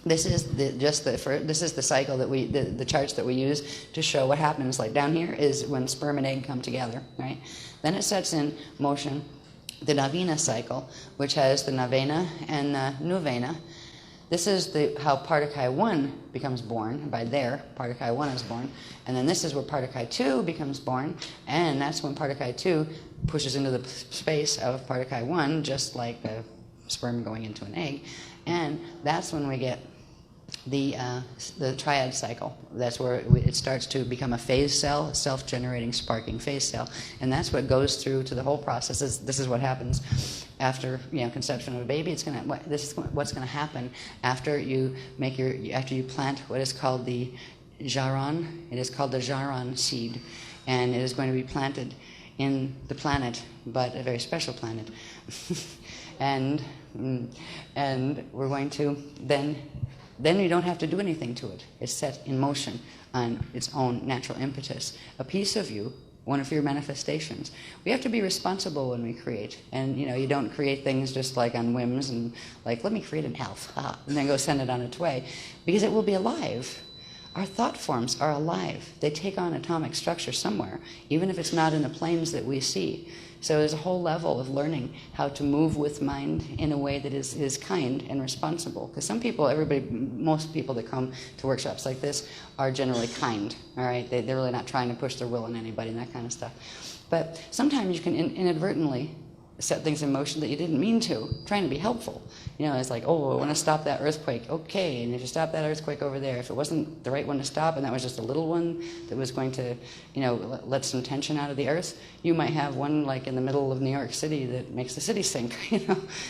This is this is the cycle that the charts that we use to show what happens. Like down here is when sperm and egg come together, right? Then it sets in motion the Navina cycle, which has the Navena and the Nuvena. This is how Partakai 1 becomes born. By there, Partakai 1 is born. And then this is where Partakai 2 becomes born. And that's when Partakai 2 pushes into the space of Partakai 1, just like a sperm going into an egg. And that's when we get the triad cycle. That's where it starts to become a phase cell, a self-generating, sparking phase cell, and that's what goes through to the whole process. This is what happens after conception of a baby. This is what's going to happen after you plant what is called the jaran. It is called the jaran seed, and it is going to be planted in the planet, but a very special planet, and we're going to then you don't have to do anything to it. It's set in motion on its own natural impetus. A piece of you, one of your manifestations. We have to be responsible when we create. And, you don't create things just like on whims and like, let me create an elf, and then go send it on its way. Because it will be alive. Our thought forms are alive. They take on atomic structure somewhere, even if it's not in the planes that we see. So there's a whole level of learning how to move with mind in a way that is kind and responsible. Because most people that come to workshops like this are generally kind, all right? They're really not trying to push their will on anybody and that kind of stuff. But sometimes you can inadvertently set things in motion that you didn't mean to, trying to be helpful. It's like, oh, I want to stop that earthquake. Okay, and if you stop that earthquake over there, if it wasn't the right one to stop and that was just a little one that was going to, let some tension out of the earth, you might have one like in the middle of New York City that makes the city sink,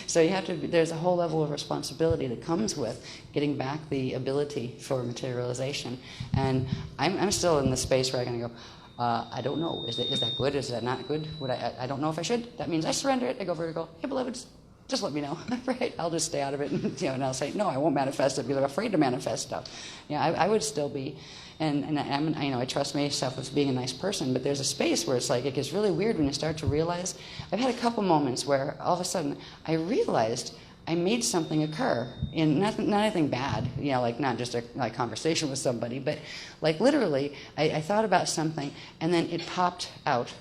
So there's a whole level of responsibility that comes with getting back the ability for materialization. And I'm still in the space where I can go, I don't know. Is that good? Is that not good? I don't know if I should. That means I surrender it. I go vertical. Hey, beloveds, just let me know, right? I'll just stay out of it, and I'll say no. I won't manifest it because I'm afraid to manifest stuff. I would still be, and I trust myself as being a nice person. But there's a space where it's like it gets really weird when you start to realize. I've had a couple moments where all of a sudden I realized I made something occur in not anything bad, like not just a conversation with somebody, but like literally I thought about something and then it popped out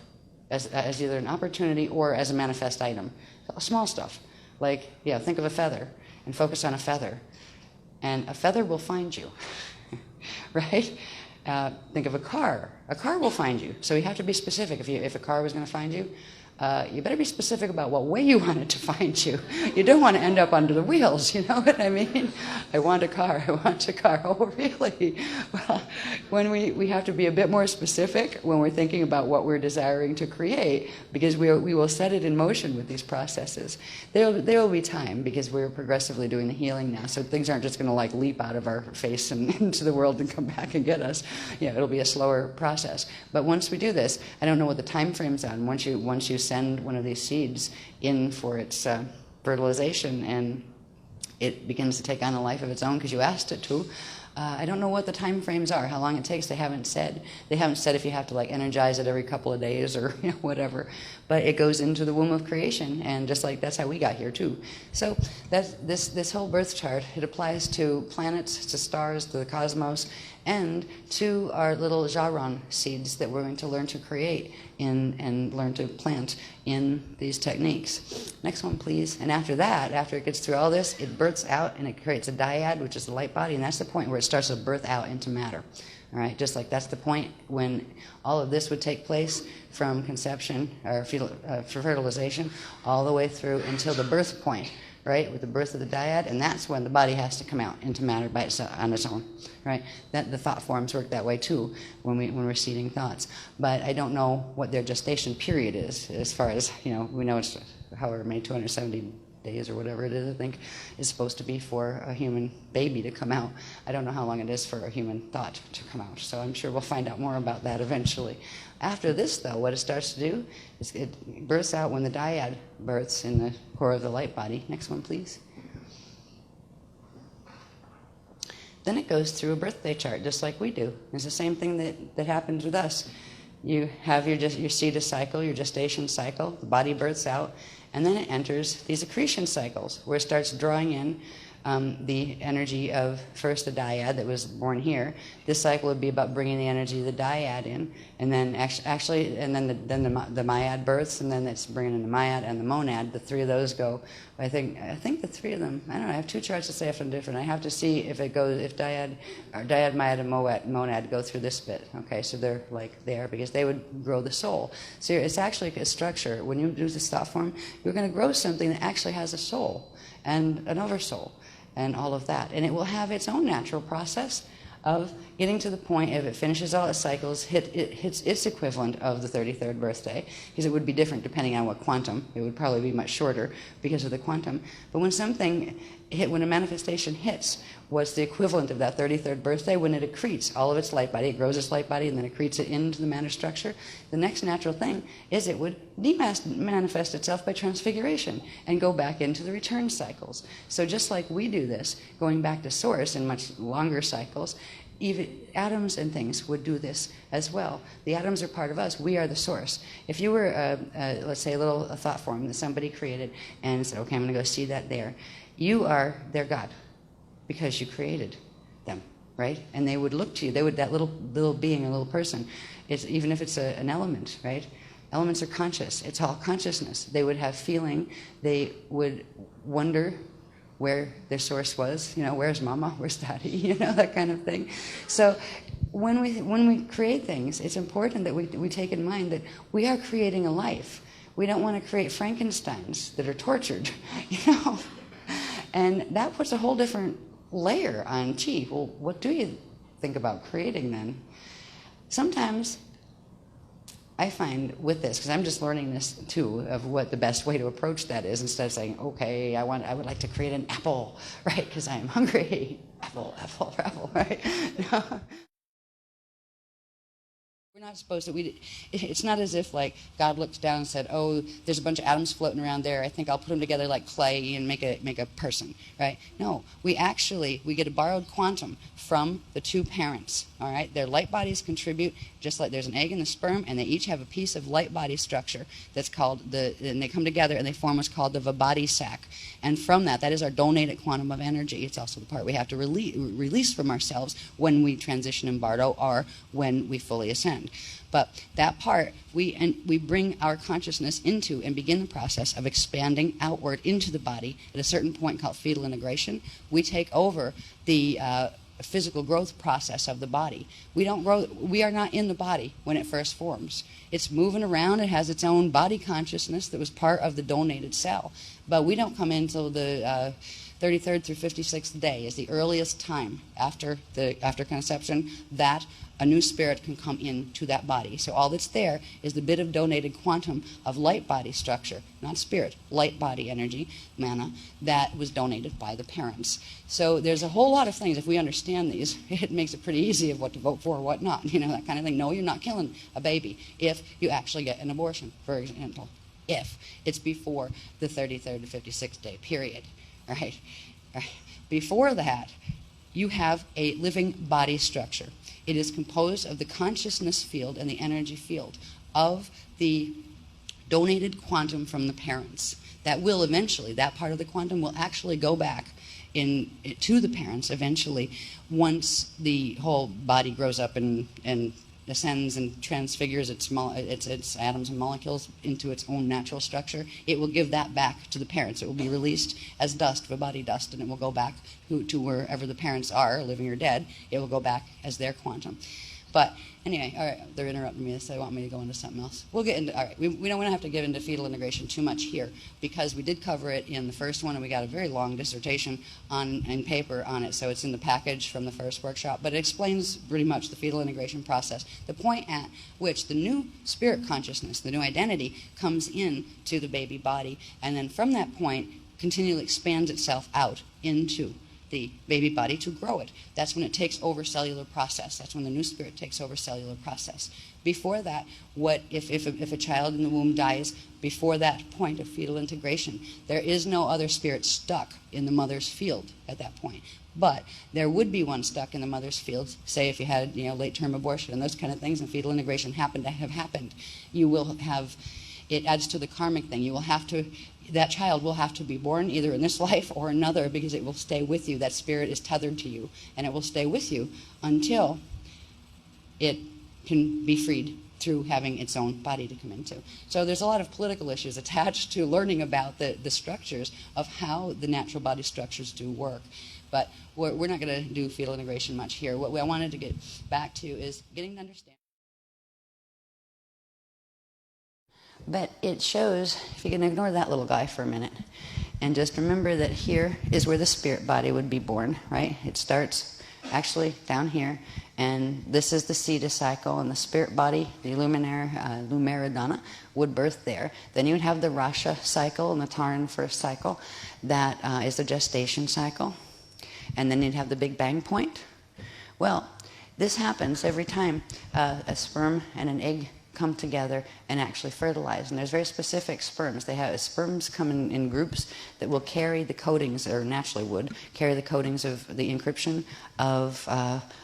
as either an opportunity or as a manifest item. Small stuff, like, think of a feather and focus on a feather, and a feather will find you, right? Think of a car. A car will find you. So you have to be specific. If a car was going to find you, you better be specific about what way you want it to find you. You don't want to end up under the wheels, you know what I mean? I want a car. Oh, really? Well, when we have to be a bit more specific when we're thinking about what we're desiring to create, because we will set it in motion with these processes. There will be time, because we're progressively doing the healing now, so things aren't just going to like leap out of our face and into the world and come back and get us. It'll be a slower process. But once we do this, I don't know what the time frame's on. Once you send one of these seeds in for its fertilization and it begins to take on a life of its own because you asked it to. I don't know what the time frames are, how long it takes. They haven't said. They haven't said if you have to like energize it every couple of days or whatever. But it goes into the womb of creation, and just like that's how we got here too. So this whole birth chart, it applies to planets, to stars, to the cosmos, and to our little jaran seeds that we're going to learn to create and learn to plant in these techniques. Next one, please. And after that, after it gets through all this, it births out and it creates a dyad, which is the light body, and that's the point where it starts to birth out into matter. All right, just like that's the point when all of this would take place from conception or fertilization all the way through until the birth point, right, with the birth of the dyad, and that's when the body has to come out into matter by itself, on its own, right? That the thought forms work that way too when we're seeding thoughts. But I don't know what their gestation period is, as far as we know it's however many 270 days or whatever it is, I think, is supposed to be for a human baby to come out. I don't know how long it is for a human thought to come out, so I'm sure we'll find out more about that eventually. After this, though, what it starts to do is it births out when the dyad births in the core of the light body. Next one, please. Then it goes through a birthday chart, just like we do. It's the same thing that happens with us. You have your cetus cycle, your gestation cycle, the body births out, and then it enters these accretion cycles, where it starts drawing in the energy of first the dyad that was born here. This cycle would be about bringing the energy of the dyad in, and then actually, and then the myad births, and then it's bringing in the myad and the monad. The three of those go. I think the three of them. I don't know. I have two charts to say if I'm different. I have to see if it goes if dyad, myad, and monad go through this bit. Okay, so they're like there because they would grow the soul. So it's actually a structure. When you do this thought form, you're going to grow something that actually has a soul and an oversoul and all of that, and it will have its own natural process of getting to the point, if it finishes all its cycles, it hits its equivalent of the 33rd birthday, because it would be different depending on what quantum. It would probably be much shorter because of the quantum. But when when a manifestation hits what's the equivalent of that 33rd birthday, when it accretes all of its light body, it grows its light body and then accretes it into the matter structure, the next natural thing is it would manifest itself by transfiguration and go back into the return cycles. So just like we do this, going back to source in much longer cycles, even atoms and things would do this as well. The atoms are part of us. We are the source. If you were, let's say, a thought form that somebody created and said, okay, I'm going to go see that there, you are their God because you created them, right? And they would look to you. They would, that little being, a little person, even if it's an element, right? Elements are conscious. It's all consciousness. They would have feeling. They would wonder where their source was, where's mama, where's daddy, that kind of thing. So when we create things, it's important that we take in mind that we are creating a life. We don't want to create Frankensteins that are tortured, And that puts a whole different layer on, gee, well, what do you think about creating then? Sometimes I find with this, because I'm just learning this too, of what the best way to approach that is, instead of saying, okay, I would like to create an apple, right, because I am hungry. Apple, right? We're not supposed to, it's not as if like God looks down and said, oh, there's a bunch of atoms floating around there, I think I'll put them together like clay and make a person, right? No, we get a borrowed quantum from the two parents, all right? Their light bodies contribute, just like there's an egg and a sperm, and they each have a piece of light body structure that's called and they come together and they form what's called the Vibhati sac. And from that is our donated quantum of energy. It's also the part we have to release from ourselves when we transition in Bardo or when we fully ascend. But that part, we bring our consciousness into and begin the process of expanding outward into the body at a certain point called fetal integration. We take over the physical growth process of the body. We don't grow. We are not in the body when it first forms. It's moving around. It has its own body consciousness that was part of the donated cell. But we don't come in until the 33rd through 56th day is the earliest time after conception that a new spirit can come into that body. So all that's there is the bit of donated quantum of light body structure, not spirit, light body energy, mana, that was donated by the parents. So there's a whole lot of things. If we understand these, it makes it pretty easy of what to vote for or what not, that kind of thing. No, you're not killing a baby if you actually get an abortion, for example, if it's before the 33rd to 56th day period. Right? Before that, you have a living body structure. It is composed of the consciousness field and the energy field of the donated quantum from the parents. That will eventually, that part of the quantum will actually go back to the parents eventually once the whole body grows up and ascends and transfigures its atoms and molecules into its own natural structure. It will give that back to the parents. It will be released as dust, Vibhati dust, and it will go back to wherever the parents are, living or dead. It will go back as their quantum. But anyway, all right, they're interrupting me, so they want me to go into something else. We'll get into, all right, we don't want to have to get into fetal integration too much here because we did cover it in the first one, and we got a very long dissertation in paper on it, so it's in the package from the first workshop, but it explains pretty much the fetal integration process, the point at which the new spirit consciousness, the new identity, comes in to the baby body, and then from that point continually expands itself out into the baby body to grow it. That's when it takes over cellular process. That's when the new spirit takes over cellular process. Before that, if a child in the womb dies before that point of fetal integration, there is no other spirit stuck in the mother's field at that point. But there would be one stuck in the mother's field, say if you had late-term abortion and those kind of things, and fetal integration happened to have happened. You will have, it adds to the karmic thing. You will have to that child will have to be born either in this life or another, because it will stay with you. That spirit is tethered to you, and it will stay with you until it can be freed through having its own body to come into. So there's a lot of political issues attached to learning about the structures of how the natural body structures do work. But we're not going to do fetal integration much here. What I wanted to get back to is getting to understand. But it shows, if you can ignore that little guy for a minute, and just remember that here is where the spirit body would be born, right? It starts actually down here, and this is the Cetus cycle, and the spirit body, the Lumeridana, would birth there. Then you would have the Rasha cycle and the Taran first cycle. That is the gestation cycle. And then you'd have the Big Bang point. Well, this happens every time a sperm and an egg come together and actually fertilize. And there's very specific sperms. Sperms come in groups that will carry the coatings, or naturally would, carry the coatings of the encryption of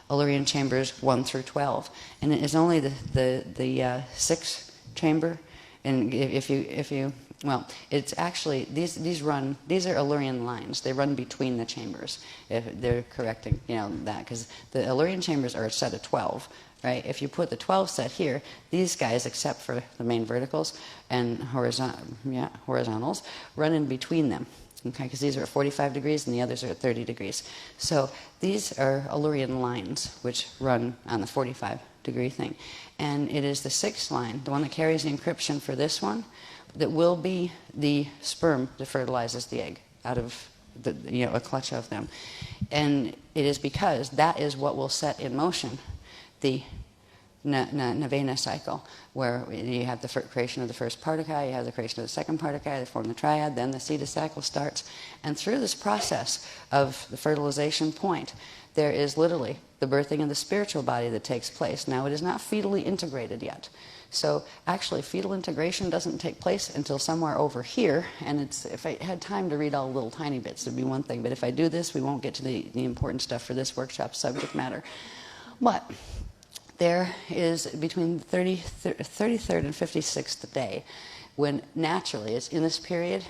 Illyrian chambers 1 through 12. And it is only the sixth chamber. And if you well, it's actually, these are Illyrian lines. They run between the chambers. If they're correcting, that, because the Illyrian chambers are a set of 12. Right? If you put the 12 set here, these guys, except for the main verticals and horizontals, run in between them. Okay, because these are at 45 degrees and the others are at 30 degrees. So these are Illyrian lines, which run on the 45-degree thing. And it is the sixth line, the one that carries the encryption for this one, that will be the sperm that fertilizes the egg out of a clutch of them. And it is because that is what will set in motion the Navena cycle, where you have the creation of the first particuli, you have the creation of the second particuli, they form the triad, then the Cetus cycle starts. And through this process of the fertilization point, there is literally the birthing of the spiritual body that takes place. Now, it is not fetally integrated yet. So actually, fetal integration doesn't take place until somewhere over here, and if I had time to read all the little tiny bits, it would be one thing, but if I do this, we won't get to the important stuff for this workshop subject matter. But there is between 33rd and 56th day, when naturally, it's in this period,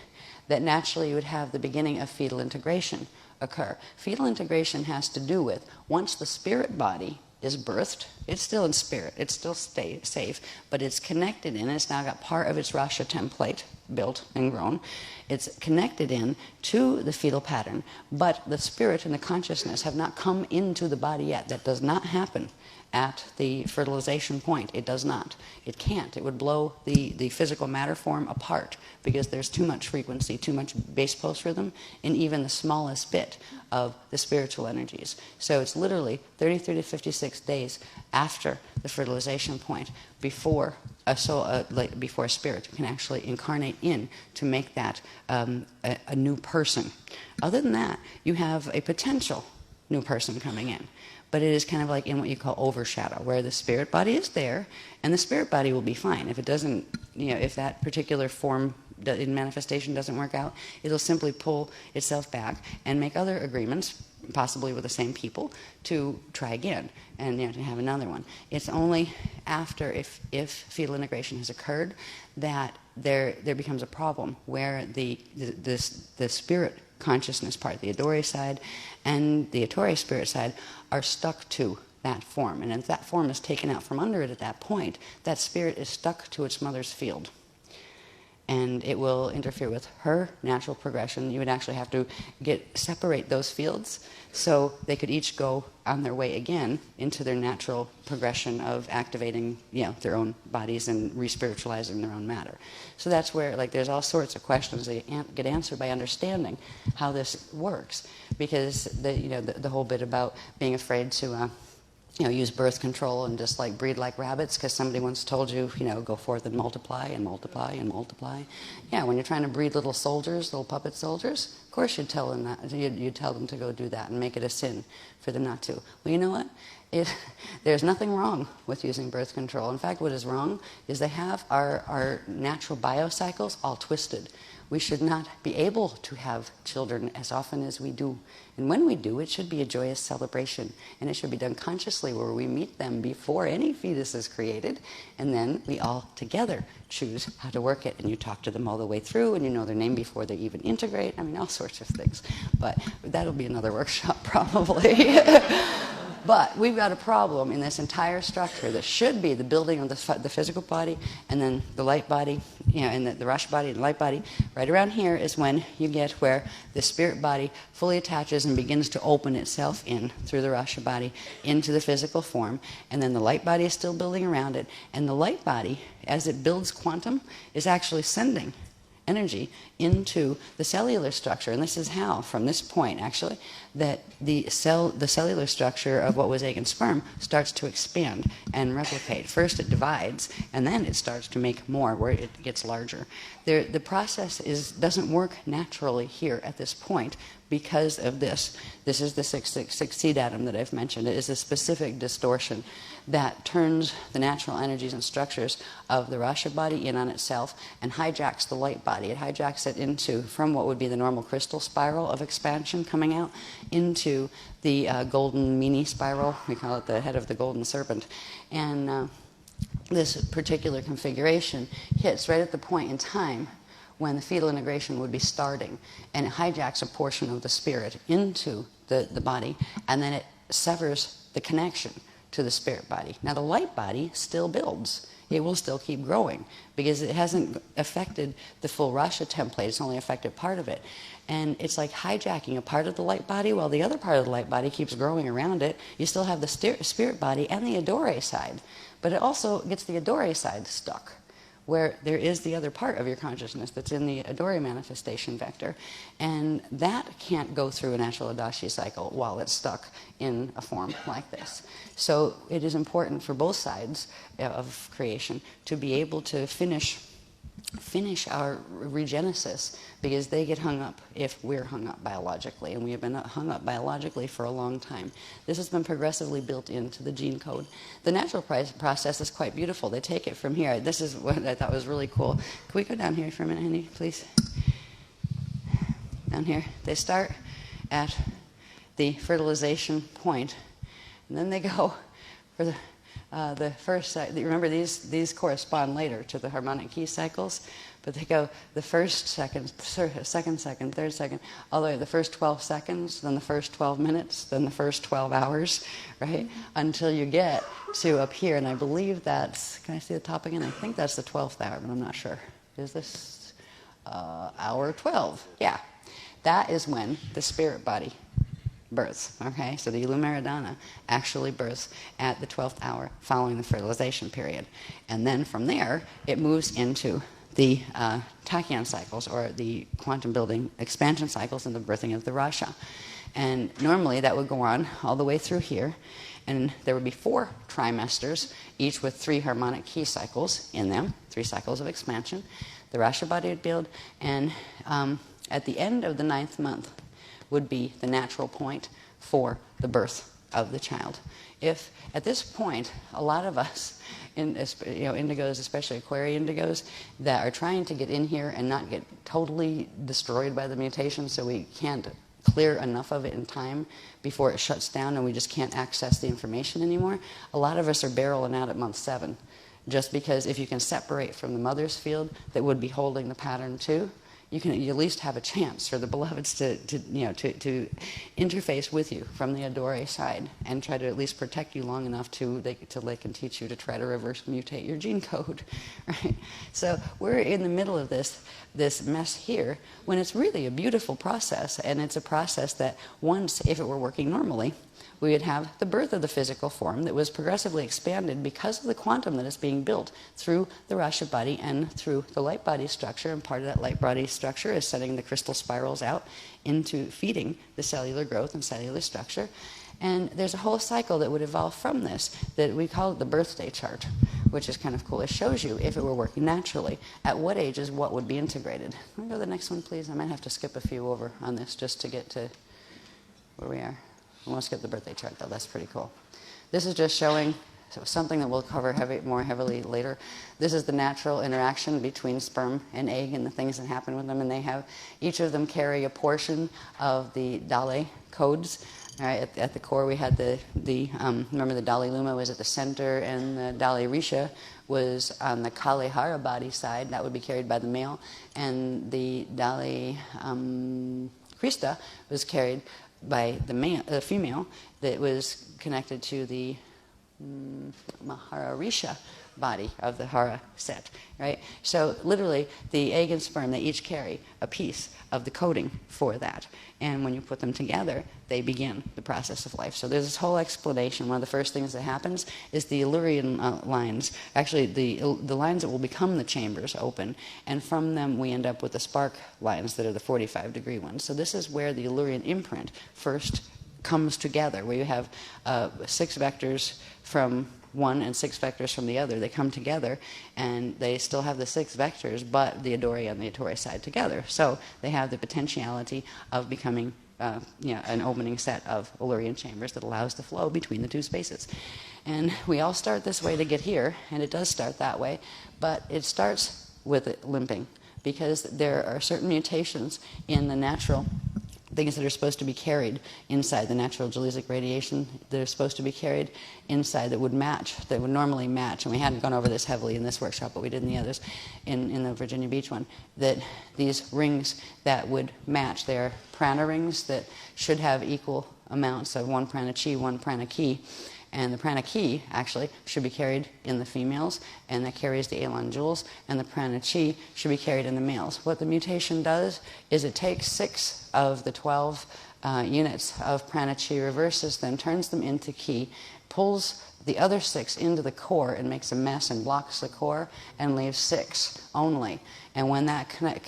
that naturally you would have the beginning of fetal integration occur. Fetal integration has to do with, once the spirit body is birthed, it's still in spirit, it's still safe, but it's connected in, it's now got part of its Rasha template built and grown. It's connected in to the fetal pattern, but the spirit and the consciousness have not come into the body yet. That does not happen at the fertilization point. It does not. It can't. It would blow the physical matter form apart, because there's too much frequency, too much base pulse rhythm in even the smallest bit of the spiritual energies. So it's literally 33 to 56 days after the fertilization point before a soul, before a spirit can actually incarnate in to make that a new person. Other than that, you have a potential new person coming in. But it is kind of like in what you call overshadow, where the spirit body is there, and the spirit body will be fine. If it doesn't, if that particular form in manifestation doesn't work out, it'll simply pull itself back and make other agreements, possibly with the same people, to try again and to have another one. It's only after, if fetal integration has occurred, that there becomes a problem where the spirit consciousness part, the Adore side and the Ettore spirit side, are stuck to that form. And if that form is taken out from under it at that point, that spirit is stuck to its mother's field. And it will interfere with her natural progression. You would actually have to separate those fields so they could each go on their way again into their natural progression of activating their own bodies and re-spiritualizing their own matter. So that's where there's all sorts of questions that get answered by understanding how this works. Because the whole bit about being afraid to use birth control and just breed like rabbits because somebody once told you, go forth and multiply and multiply and multiply. Yeah, when you're trying to breed little soldiers, little puppet soldiers, of course you'd tell them that. You'd tell them to go do that and make it a sin for them not to. Well, you know what? There's nothing wrong with using birth control. In fact, what is wrong is they have our natural biocycles all twisted. we should not be able to have children as often as we do. And when we do, it should be a joyous celebration. And it should be done consciously, where we meet them before any fetus is created. And then we all together choose how to work it. And you talk to them all the way through, and you know their name before they even integrate. I mean, all sorts of things. But that'll be another workshop probably. But we've got a problem in this entire structure that should be the building of the physical body, and then the light body, and the Rasha body and the light body. Right around here is when you get where the spirit body fully attaches and begins to open itself in through the Rasha body into the physical form. And then the light body is still building around it. And the light body, as it builds quantum, is actually sending energy into the cellular structure. And this is how, from this point actually, that the cellular structure of what was egg and sperm starts to expand and replicate. First it divides, and then it starts to make more, where it gets larger. The process doesn't work naturally here at this point because of this. This is the 666 seed atom that I've mentioned. It is a specific distortion that turns the natural energies and structures of the Rasha body in on itself and hijacks the light body. It hijacks it from what would be the normal crystal spiral of expansion coming out into the golden mini spiral. We call it the head of the golden serpent. And this particular configuration hits right at the point in time when the fetal integration would be starting, and it hijacks a portion of the spirit into the body, and then it severs the connection to the spirit body. Now the light body still builds. It will still keep growing because it hasn't affected the full Rasha template. It's only affected part of it. And it's like hijacking a part of the light body while the other part of the light body keeps growing around it. You still have the spirit body and the Adore side, but it also gets the Adore side stuck, where there is the other part of your consciousness that's in the Adore manifestation vector. And that can't go through a natural Adashi cycle while it's stuck in a form like this. So it is important for both sides of creation to be able to finish our regenesis, because they get hung up if we're hung up biologically, and we have been hung up biologically for a long time. This has been progressively built into the gene code. The natural process is quite beautiful. They take it from here. This is what I thought was really cool. Can we go down here for a minute, Henny, please? Down here. They start at the fertilization point, and then they go for the first, remember these correspond later to the harmonic key cycles, but they go the first second, third second, all the way the first 12 seconds, then the first 12 minutes, then the first 12 hours, right? Until you get to up here, and I believe that's, can I see the top again? I think that's the 12th hour, but I'm not sure. Is this hour 12? Yeah. That is when the spirit body births, okay? So the Ilumeridana actually births at the 12th hour following the fertilization period. And then from there, it moves into the tachyon cycles, or the quantum building expansion cycles, and the birthing of the Rasha. And normally that would go on all the way through here, and there would be 4 trimesters, each with 3 harmonic key cycles in them, 3 cycles of expansion. The Rasha body would build, and at the end of the 9th month would be the natural point for the birth of the child. If at this point, a lot of us, indigos, especially Aquarian indigos, that are trying to get in here and not get totally destroyed by the mutation, so we can't clear enough of it in time before it shuts down and we just can't access the information anymore, a lot of us are barreling out at month 7. Just because if you can separate from the mother's field that would be holding the pattern too, you can at least have a chance for the beloveds to interface with you from the Adore side and try to at least protect you long enough till they can teach you to try to reverse mutate your gene code, right? So we're in the middle of this mess here when it's really a beautiful process, and it's a process that once, if it were working normally, we would have the birth of the physical form that was progressively expanded because of the quantum that is being built through the Rasha body and through the light body structure, and part of that light body structure is sending the crystal spirals out into feeding the cellular growth and cellular structure. And there's a whole cycle that would evolve from this that we call it the birthday chart, which is kind of cool. It shows you, if it were working naturally, at what ages what would be integrated. Can we go to the next one, please? I might have to skip a few over on this just to get to where we are. I want to skip the birthday chart, though. That's pretty cool. This is just showing so something that we'll cover more heavily later. This is the natural interaction between sperm and egg and the things that happen with them. And they have, each of them carry a portion of the Dale codes. All right, at the core we had remember the Dali Luma was at the center, and the Dali Risha was on the Kali Hara body side. That would be carried by the male. And the Dali Krista was carried by the female that was connected to the Maharisha body of the Hara set, right? So literally, the egg and sperm, they each carry a piece of the coding for that. And when you put them together, they begin the process of life. So there's this whole explanation. One of the first things that happens is the Illyrian lines, actually the lines that will become the chambers open, and from them we end up with the spark lines that are the 45-degree ones. So this is where the Illyrian imprint first comes together, where you have 6 vectors from one and 6 vectors from the other. They come together, and they still have the 6 vectors, but the Adori and the Atori side together. So they have the potentiality of becoming an opening set of Illyrian chambers that allows the flow between the 2 spaces. And we all start this way to get here, and it does start that way, but it starts with it limping, because there are certain mutations in the natural things that are supposed to be carried inside the natural Jaleesic radiation that are supposed to be carried inside that would normally match, and we hadn't gone over this heavily in this workshop, but we did in the others, in the Virginia Beach one, that these rings that would match, they're prana rings that should have equal amounts of 1 prana chi, 1 prana ki, and the prana ki actually should be carried in the females, and that carries the Elan jewels, and the prana chi should be carried in the males. What the mutation does is it takes 6 of the 12 units of prana chi, reverses them, turns them into ki, pulls the other 6 into the core and makes a mess and blocks the core, and leaves 6 only. And when that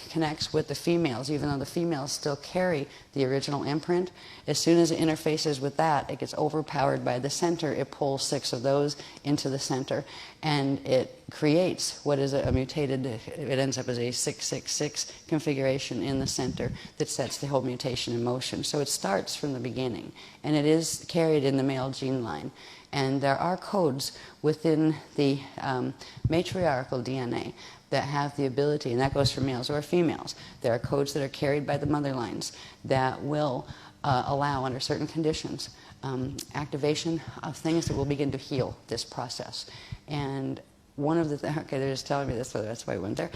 connects with the females, even though the females still carry the original imprint, as soon as it interfaces with that, it gets overpowered by the center. It pulls 6 of those into the center, and it creates what is a mutated, it ends up as a 666 configuration in the center that sets the whole mutation in motion. So it starts from the beginning, and it is carried in the male gene line. And there are codes within the matriarchal DNA that have the ability, and that goes for males or females. There are codes that are carried by the mother lines that will allow, under certain conditions, activation of things that will begin to heal this process. And one of the okay, they're just telling me this, so that's why I went there.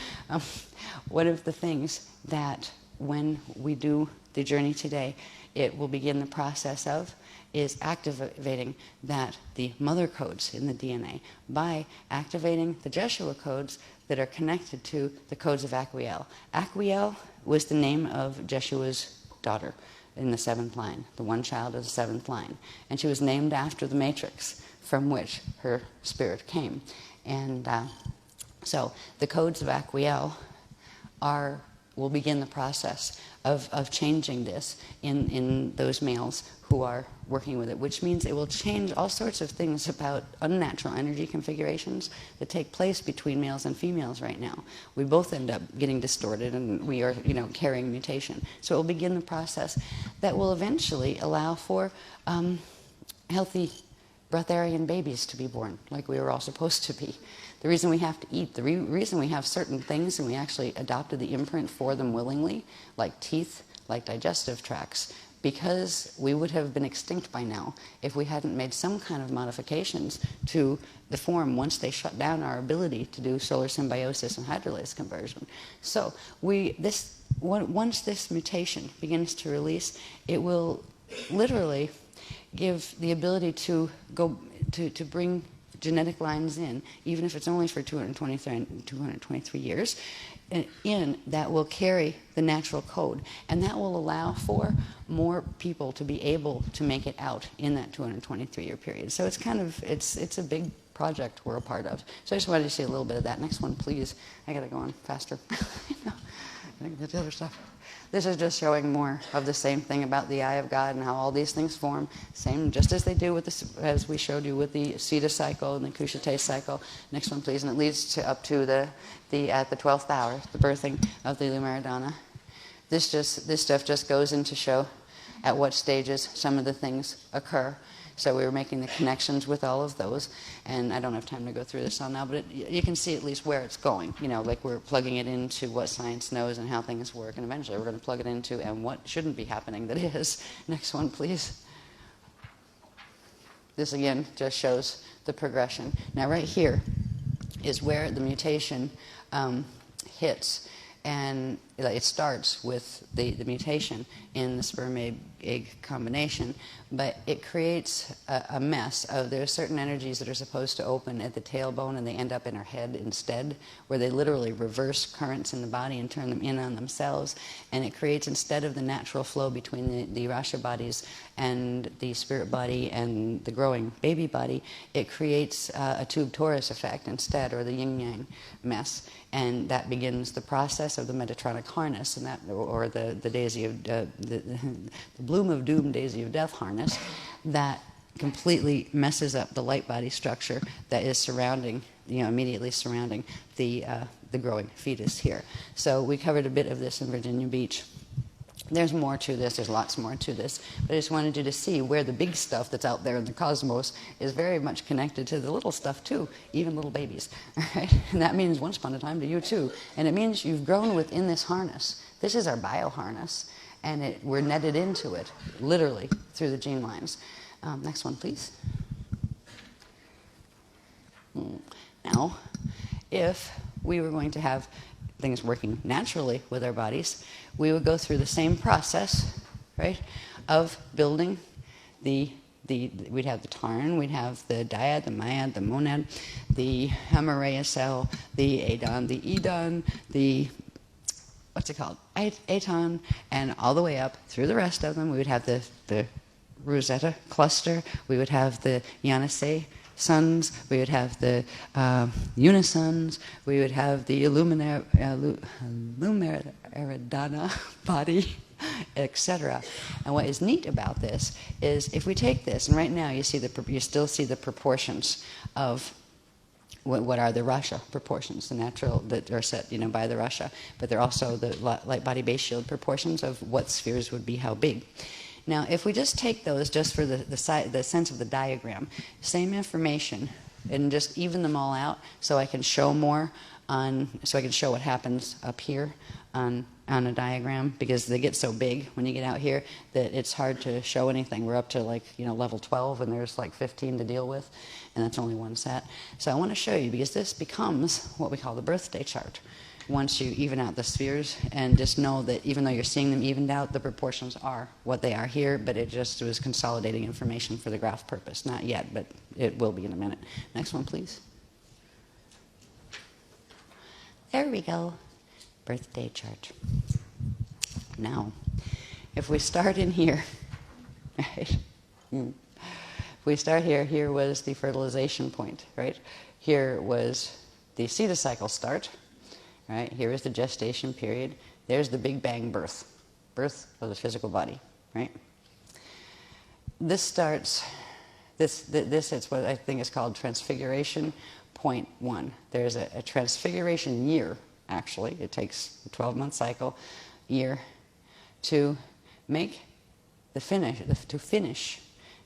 One of the things that when we do the journey today, it will begin the process of is activating the mother codes in the DNA by activating the Jeshua codes that are connected to the codes of Aquiel. Aquiel was the name of Jeshua's daughter in the 7th line, the one child of the 7th line. And she was named after the matrix from which her spirit came. And so the codes of Aquiel will begin the process of changing this in those males who are working with it, which means it will change all sorts of things about unnatural energy configurations that take place between males and females right now. We both end up getting distorted, and we are, carrying mutation. So it will begin the process that will eventually allow for healthy breatharian babies to be born, like we were all supposed to be. The reason we have to eat, the reason we have certain things, and we actually adopted the imprint for them willingly, like teeth, like digestive tracts, because we would have been extinct by now if we hadn't made some kind of modifications to the form once they shut down our ability to do solar symbiosis and hydrolase conversion. So once this mutation begins to release, it will literally give the ability to go to bring genetic lines in, even if it's only for 223 years, that will carry the natural code, and that will allow for more people to be able to make it out in that 223-year period. So it's a big project we're a part of. So I just wanted to see a little bit of that. Next one, please. I gotta go on faster. I can get the other stuff. This is just showing more of the same thing about the eye of God and how all these things form, same just as they do with this, as we showed you with the Sita cycle and the Kushite cycle. Next one, please, and it leads up to at the 12th hour, the birthing of the Lumaridana. This stuff just goes in to show at what stages some of the things occur. So we were making the connections with all of those, and I don't have time to go through this all now, but you can see at least where it's going. You know, like we're plugging it into what science knows and how things work, and eventually we're going to plug it into and what shouldn't be happening that is. Next one, please. This again just shows the progression. Now right here is where the mutation hits, and it starts with the mutation in the sperm-egg combination, but it creates a mess of, there's certain energies that are supposed to open at the tailbone and they end up in our head instead, where they literally reverse currents in the body and turn them in on themselves, and it creates, instead of the natural flow between the Rasha bodies and the spirit body and the growing baby body, it creates a tube torus effect instead, or the yin-yang mess, and that begins the process of the Metatronic harness, and that, or the daisy of the bloom of doom daisy of death harness, that completely messes up the light body structure that is surrounding, immediately surrounding the growing fetus here. So we covered a bit of this in Virginia Beach. There's more to this, there's lots more to this, but I just wanted you to see where the big stuff that's out there in the cosmos is very much connected to the little stuff too, even little babies, right? And that means once upon a time to you too, and it means you've grown within this harness. This is our bio harness, and we're netted into it, literally, through the gene lines. Next one, please. Now, if we were going to have things working naturally with our bodies, we would go through the same process, right, of building we'd have the tarn, we'd have the dyad, the myad, the monad, the hemorrhea cell, the adon, the edon, the, what's it called, aton, and all the way up through the rest of them. We would have the Rosetta cluster, we would have the Janissary suns, we would have the unisons, we would have the Lumeridana body, etc. And what is neat about this is, if we take this, and right now you still see the proportions of what are the Rasha proportions, the natural that are set by the Rasha, but they're also the light body base shield proportions of what spheres would be how big. Now, if we just take those just for the sense of the diagram, same information, and just even them all out, so I can show more so I can show what happens up here on a diagram, because they get so big when you get out here that it's hard to show anything. We're up to level 12, and there's 15 to deal with, and that's only one set. So I want to show you, because this becomes what we call the birthday chart. Once you even out the spheres, and just know that even though you're seeing them evened out, the proportions are what they are here, but it just was consolidating information for the graph purpose. Not yet, but it will be in a minute. Next one, please. There we go. Birthday chart. Now, if we start in here, right? If we start here was the fertilization point, right? Here was the cetocycle start. Right, here is the gestation period. There's the Big Bang birth of the physical body. Right. This starts. This is what I think is called transfiguration point 1. There's a transfiguration year. Actually, it takes a 12-month cycle, year, to make to finish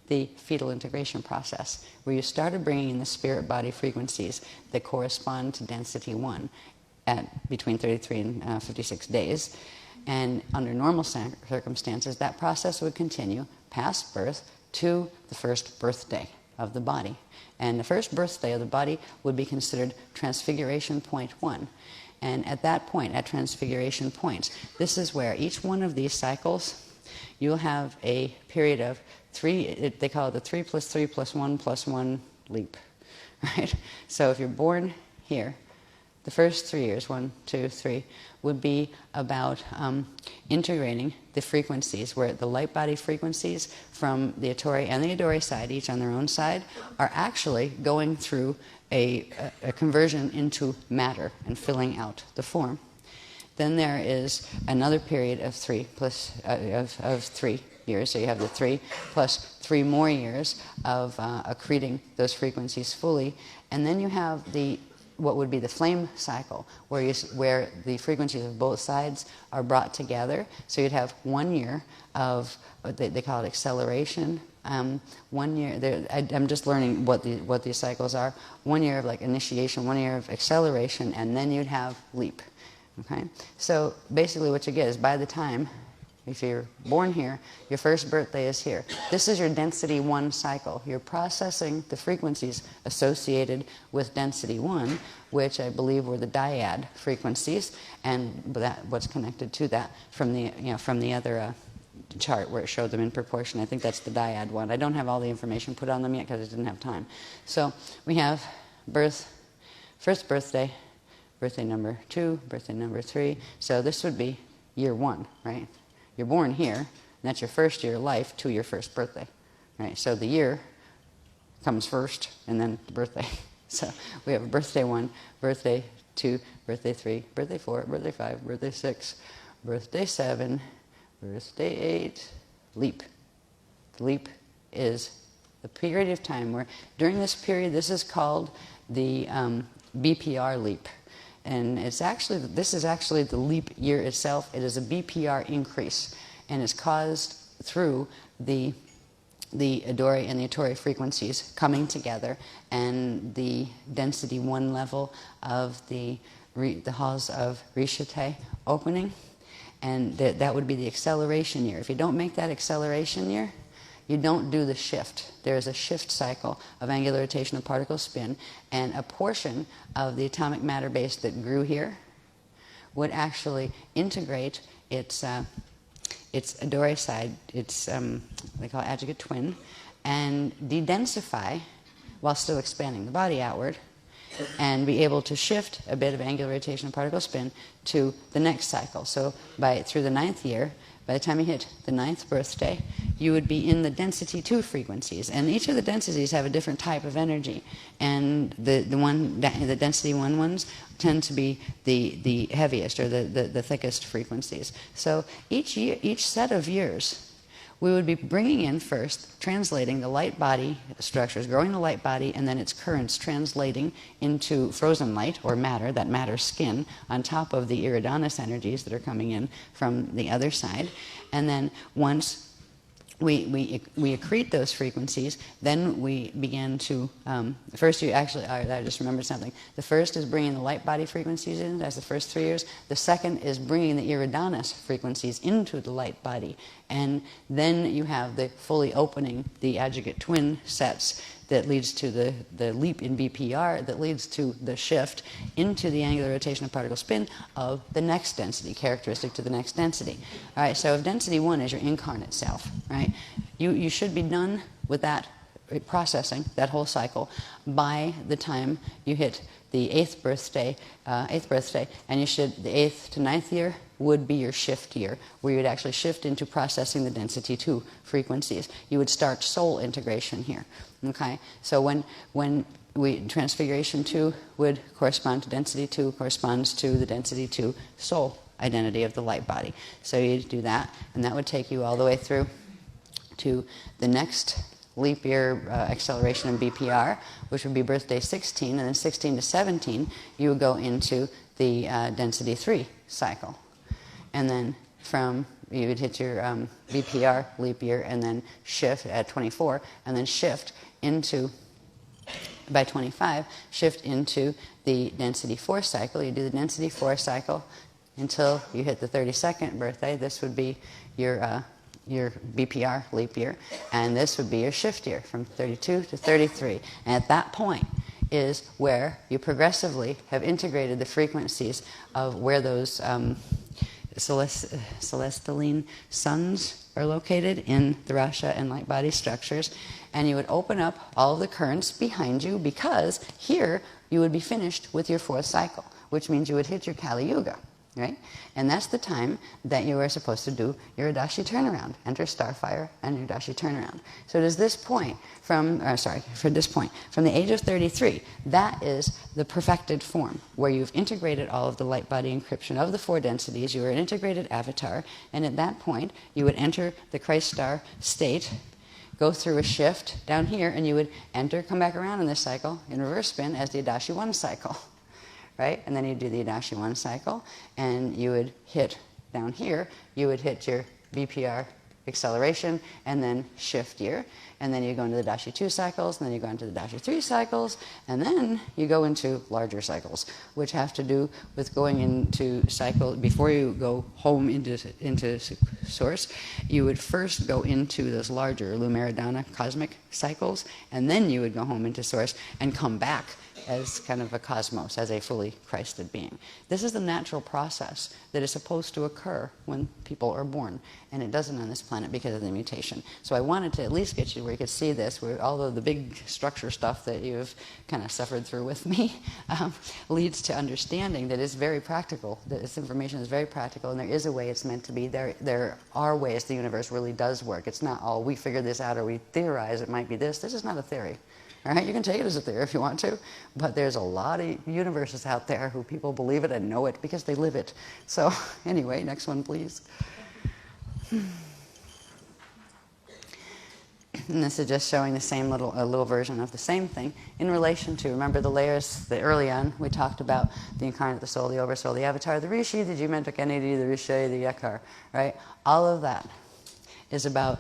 the fetal integration process, where you started bringing in the spirit body frequencies that correspond to density 1. At between 33 and 56 days. And under normal circumstances, that process would continue past birth to the first birthday of the body. And the first birthday of the body would be considered transfiguration point 1. And at that point, at transfiguration points, this is where each one of these cycles, you'll have a period of 3, they call it the 3 plus 3 plus 1 plus 1 leap. Right? So if you're born here, the first 3 years, 1, 2, 3, would be about integrating the frequencies, where the light body frequencies from the Atori and the Adori side, each on their own side, are actually going through a conversion into matter and filling out the form. Then there is another period of 3 of 3 years. So you have the 3 plus 3 more years of accreting those frequencies fully. And then you have the what would be the flame cycle, where the frequencies of both sides are brought together. So you'd have 1 year of what they call it acceleration. 1 year. I'm just learning what these cycles are. 1 year of like initiation, 1 year of acceleration, and then you'd have leap. Okay. So basically, what you get is by the time, if you're born here, your first birthday is here. This is your density 1 cycle. You're processing the frequencies associated with density 1, which I believe were the dyad frequencies, and what's connected to that from the other chart where it showed them in proportion. I think that's the dyad one. I don't have all the information put on them yet because I didn't have time. So we have first birthday, birthday number 2, birthday number 3. So this would be year 1, right? You're born here, and that's your first year of life to your first birthday, right? So the year comes first, and then the birthday. So we have birthday 1, birthday 2, birthday 3, birthday 4, birthday 5, birthday 6, birthday 7, birthday 8, leap. The leap is the period of time where, during this period, this is called the BPR leap. And this is actually the leap year itself. It is a BPR increase, and it's caused through the Adori and the Atori frequencies coming together, and the density 1 level of the halls of Rishite opening, and that would be the acceleration year. If you don't make that acceleration year, you don't do the shift. There is a shift cycle of angular rotation of particle spin, and a portion of the atomic matter base that grew here would actually integrate its Adori side, they call it adjugate twin, and de-densify while still expanding the body outward, and be able to shift a bit of angular rotation of particle spin to the next cycle. So through the 9th year, by the time you hit the 9th birthday, you would be in the density 2 frequencies, and each of the densities have a different type of energy, and the density 1 ones tend to be the heaviest, or the thickest frequencies. So each set of years, we would be bringing in first, translating the light body structures, growing the light body, and then its currents translating into frozen light, or matter, that matter skin, on top of the iridonis energies that are coming in from the other side. And then once we accrete those frequencies, then we begin to, first I just remembered something. The first is bringing the light body frequencies in, that's the first 3 years. The second is bringing the iridonis frequencies into the light body. And then you have the fully opening the adjugate twin sets that leads to the leap in BPR, that leads to the shift into the angular rotation of particle spin of the next density, characteristic to the next density. All right, so if density 1 is your incarnate self, right, you should be done with that processing, that whole cycle, by the time you hit the 8th birthday, and the 8th to 9th year would be your shift year, where you would actually shift into processing the density 2 frequencies. You would start soul integration here. Okay, so when transfiguration 2 would correspond to density 2, corresponds to the density 2 soul identity of the light body. So you do that, and that would take you all the way through to the next leap year acceleration in BPR, which would be birthday 16, and then 16 to 17, you would go into the density 3 cycle. And then you would hit your BPR leap year, and then shift at 24, and then shift into, by 25, shift into the density 4 cycle. You do the density 4 cycle until you hit the 32nd birthday. This would be your BPR leap year, and this would be your shift year from 32 to 33. And at that point is where you progressively have integrated the frequencies of where those celestialine suns are located in the Rasha and light body structures, and you would open up all of the currents behind you, because here you would be finished with your 4th cycle, which means you would hit your Kali Yuga, right? And that's the time that you are supposed to do your Adashi turnaround, enter Starfire and your Adashi turnaround. So it is this point from the age of 33, that is the perfected form, where you've integrated all of the light body encryption of the 4 densities. You are an integrated avatar, and at that point you would enter the Christ star state, go through a shift down here, and you would enter, come back around in this cycle in reverse spin as the Adashi 1 cycle. right? And then you do the Adashi 1 cycle, and you would hit down here, you would hit your BPR acceleration and then shift gear. And then you go into the Dashi 2 cycles, and then you go into the Dashi 3 cycles, and then you go into larger cycles, which have to do with going into cycle. Before you go home into source, you would first go into those larger Lumeridana cosmic cycles, and then you would go home into source and come back as kind of a cosmos, as a fully Christed being. This is the natural process that is supposed to occur when people are born, and it doesn't on this planet because of the mutation. So I wanted to at least get you where you could see this, where although the big structure stuff that you've kind of suffered through with me leads to understanding that it's very practical, that this information is very practical, and there is a way it's meant to be. There are ways the universe really does work. It's not all we figured this out or we theorize it might be this. This is not a theory. All right, you can take it as a theory if you want to, but there's a lot of universes out there who people believe it and know it because they live it. So anyway, next one, please. And this is just showing the same little version of the same thing in relation to, remember the layers that early on we talked about the incarnate, the soul, the oversoul, the avatar, the rishi, the jimantak entity, the rishay, the yakar, right? All of that is about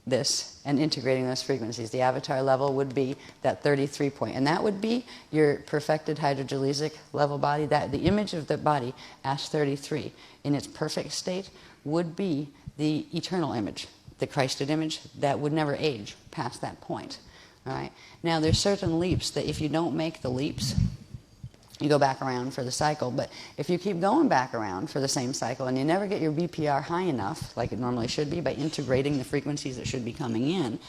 this and integrating those frequencies. The avatar level would be that 33 point, and that would be your perfected hydrogelesic level body. That the image of the body as 33 in its perfect state would be the eternal image, the Christed image that would never age past that point. All right. Now there's certain leaps that if you don't make the leaps, you go back around for the cycle. But if you keep going back around for the same cycle and you never get your BPR high enough, like it normally should be, by integrating the frequencies that should be coming in,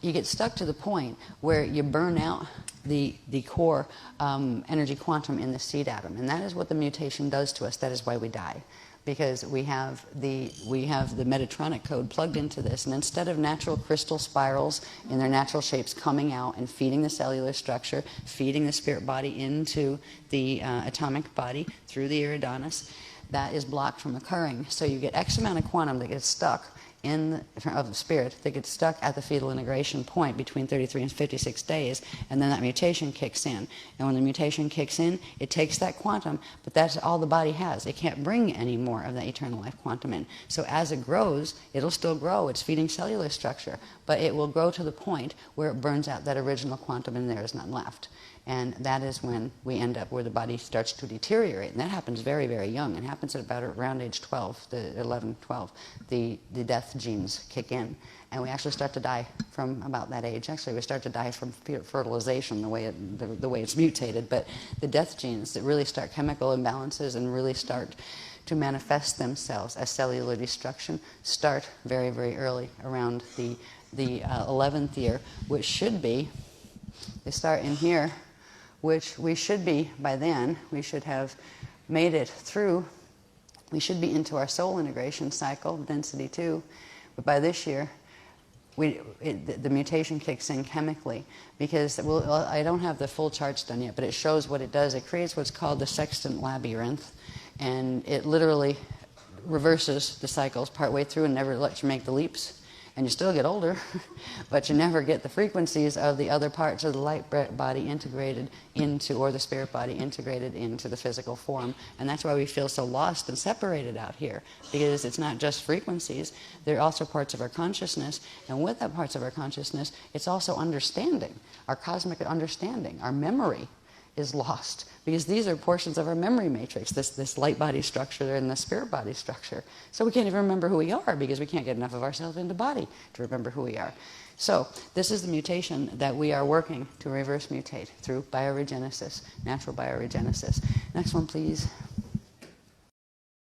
you get stuck to the point where you burn out the core energy quantum in the seed atom. And that is what the mutation does to us. That is why we die. Because we have the Metatronic code plugged into this, and instead of natural crystal spirals in their natural shapes coming out and feeding the cellular structure, feeding the spirit body into the atomic body through the iridanus, that is blocked from occurring. So you get X amount of quantum that gets stuck of the spirit that gets stuck at the fetal integration point between 33 and 56 days, and then that mutation kicks in. And when the mutation kicks in, it takes that quantum, but that's all the body has. It can't bring any more of that eternal life quantum in. So as it grows, it'll still grow. It's feeding cellular structure, but it will grow to the point where it burns out that original quantum and there is none left. And that is when we end up where the body starts to deteriorate. And that happens very, very young. It happens at about around age 12, the 11, 12. The death genes kick in. And we actually start to die from about that age. Actually, we start to die from fertilization, the way it's mutated. But the death genes that really start chemical imbalances and really start to manifest themselves as cellular destruction start very, very early, around the 11th year, which should be, they start in here, which we should be, by then, we should have made it through, we should be into our soul integration cycle, density 2, but by this year, the mutation kicks in chemically, because I don't have the full charts done yet, but it shows what it does. It creates what's called the sextant labyrinth, and it literally reverses the cycles partway through and never lets you make the leaps. And you still get older, but you never get the frequencies of the other parts of the light body integrated into, or the spirit body integrated into the physical form. And that's why we feel so lost and separated out here, because it's not just frequencies, they're also parts of our consciousness. And with that parts of our consciousness, it's also understanding, our cosmic understanding, our memory is lost, because these are portions of our memory matrix, this light body structure and the spirit body structure. So we can't even remember who we are, because we can't get enough of ourselves into body to remember who we are. So this is the mutation that we are working to reverse mutate through bioregenesis, natural bioregenesis. Next one, please.